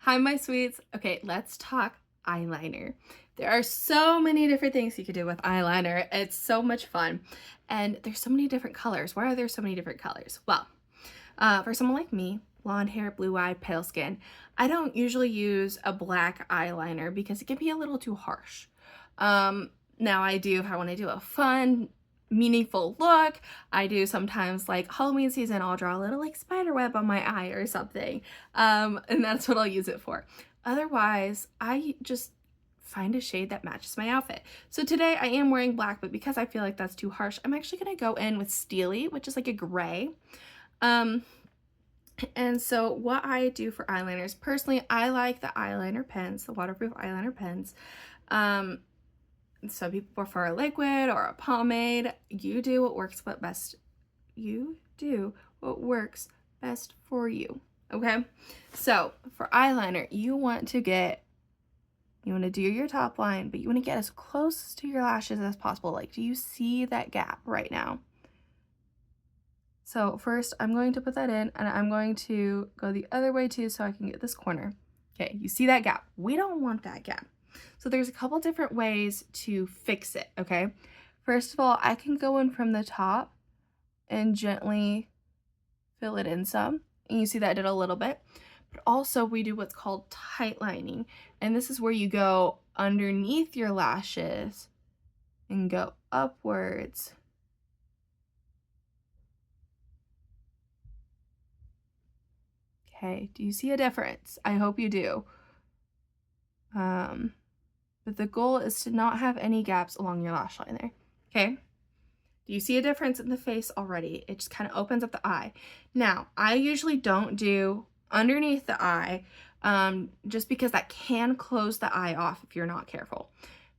Hi, my sweets. Okay, let's talk eyeliner. There are so many different things you could do with eyeliner. It's so much fun. And there's so many different colors. Why are there so many different colors? Well, for someone like me, blonde hair, blue eye, pale skin, I don't usually use a black eyeliner because it can be a little too harsh. Now I do, if I want to do a fun, meaningful look, I do sometimes like Halloween season, I'll draw a little like spider web on my eye or something. And that's what I'll use it for. Otherwise, I just find a shade that matches my outfit. So today I am wearing black, but because I feel like that's too harsh, I'm actually gonna go in with Steely, which is like a gray. Um, and so what I do for eyeliners, personally, I like the eyeliner pens, the waterproof eyeliner pens. Um, some people prefer a liquid or a pomade. You do what works best. You do what works best for you. Okay. So for eyeliner, you want to do your top line, but you want to get as close to your lashes as possible. Like, do you see that gap right now? So first I'm going to put that in and I'm going to go the other way too so I can get this corner. Okay, you see that gap? We don't want that gap. So there's a couple different ways to fix it, okay? First of all, I can go in from the top and gently fill it in some. And you see that I did a little bit. But also we do what's called tight lining. And this is where you go underneath your lashes and go upwards. Okay, do you see a difference? I hope you do. But the goal is to not have any gaps along your lash line there, okay? Do you see a difference in the face already? It just kind of opens up the eye. Now, I usually don't do underneath the eye, just because that can close the eye off if you're not careful.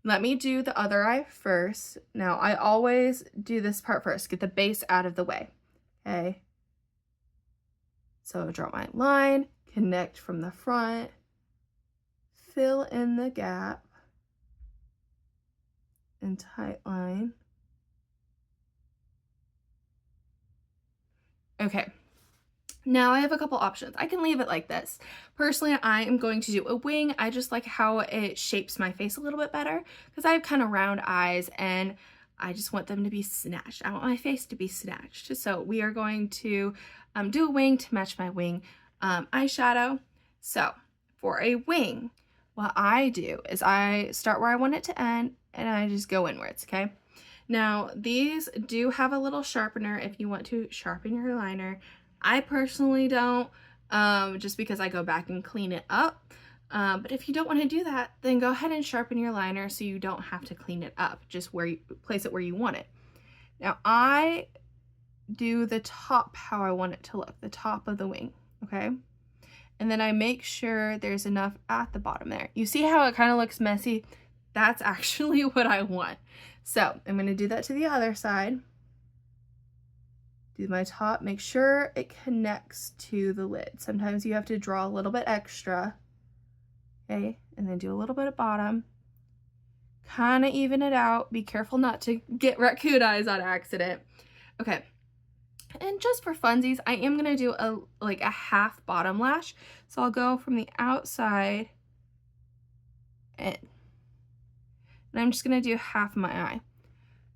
Let me do the other eye first. Now, I always do this part first, get the base out of the way, okay? So draw my line, connect from the front, fill in the gap, and tight line. Okay, now I have a couple options. I can leave it like this. Personally, I am going to do a wing. I just like how it shapes my face a little bit better because I have kind of round eyes and I just want them to be snatched. I want my face to be snatched. So we are going to do a wing to match my wing eyeshadow. So for a wing, what I do is I start where I want it to end and I just go inwards, okay? Now, these do have a little sharpener if you want to sharpen your liner. I personally don't, just because I go back and clean it up. But if you don't want to do that, then go ahead and sharpen your liner so you don't have to clean it up, just where you place it where you want it. Now, I do the top how I want it to look, the top of the wing, okay? And then I make sure there's enough at the bottom there. You see how it kind of looks messy? That's actually what I want. So I'm going to do that to the other side. Do my top, make sure it connects to the lid. Sometimes you have to draw a little bit extra. Okay, and then do a little bit at bottom. Kind of even it out. Be careful not to get raccoon eyes on accident. Okay, and just for funsies, I am going to do a half bottom lash. So I'll go from the outside in. And I'm just going to do half my eye.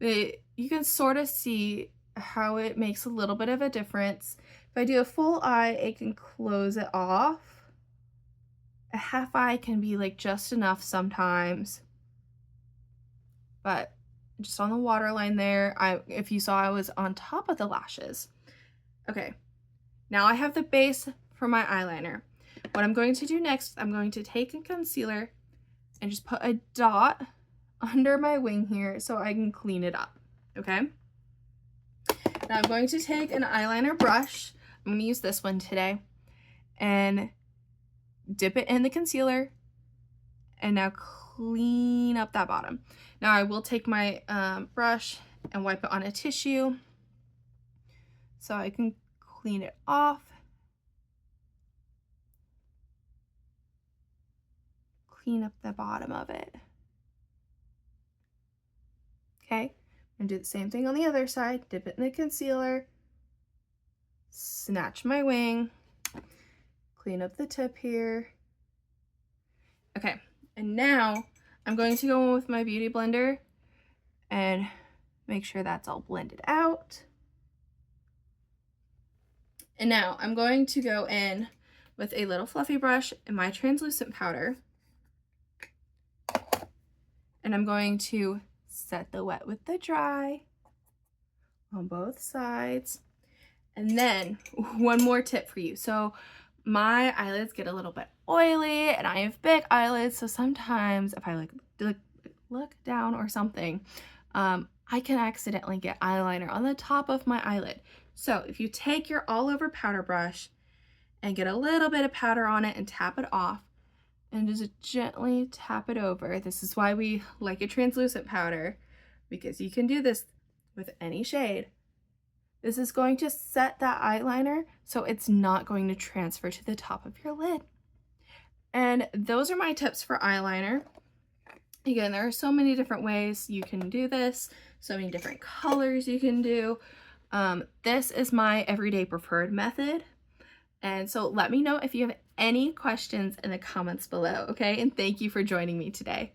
You can sort of see how it makes a little bit of a difference. If I do a full eye, it can close it off. A half eye can be like just enough sometimes. But just on the waterline there, if you saw, I was on top of the lashes. Okay, now I have the base for my eyeliner. What I'm going to do next, I'm going to take a concealer and just put a dot under my wing here so I can clean it up, okay? Now I'm going to take an eyeliner brush, I'm going to use this one today, and dip it in the concealer, and now clean up that bottom. Now I will take my brush and wipe it on a tissue so I can clean it off. Clean up the bottom of it. Okay, I'm gonna do the same thing on the other side. Dip it in the concealer, snatch my wing, clean up the tip here, Okay, and now I'm going to go in with my beauty blender and make sure that's all blended out. And now I'm going to go in with a little fluffy brush and my translucent powder. And I'm going to set the wet with the dry on both sides. And then one more tip for you. So my eyelids get a little bit oily and I have big eyelids. So sometimes if I look down or something, I can accidentally get eyeliner on the top of my eyelid. So if you take your all over powder brush and get a little bit of powder on it and tap it off and just gently tap it over. This is why we like a translucent powder, because you can do this with any shade. This is going to set that eyeliner so it's not going to transfer to the top of your lid. And those are my tips for eyeliner. Again, there are so many different ways you can do this, so many different colors you can do. This is my everyday preferred method. And so let me know if you have any questions in the comments below, okay? And thank you for joining me today.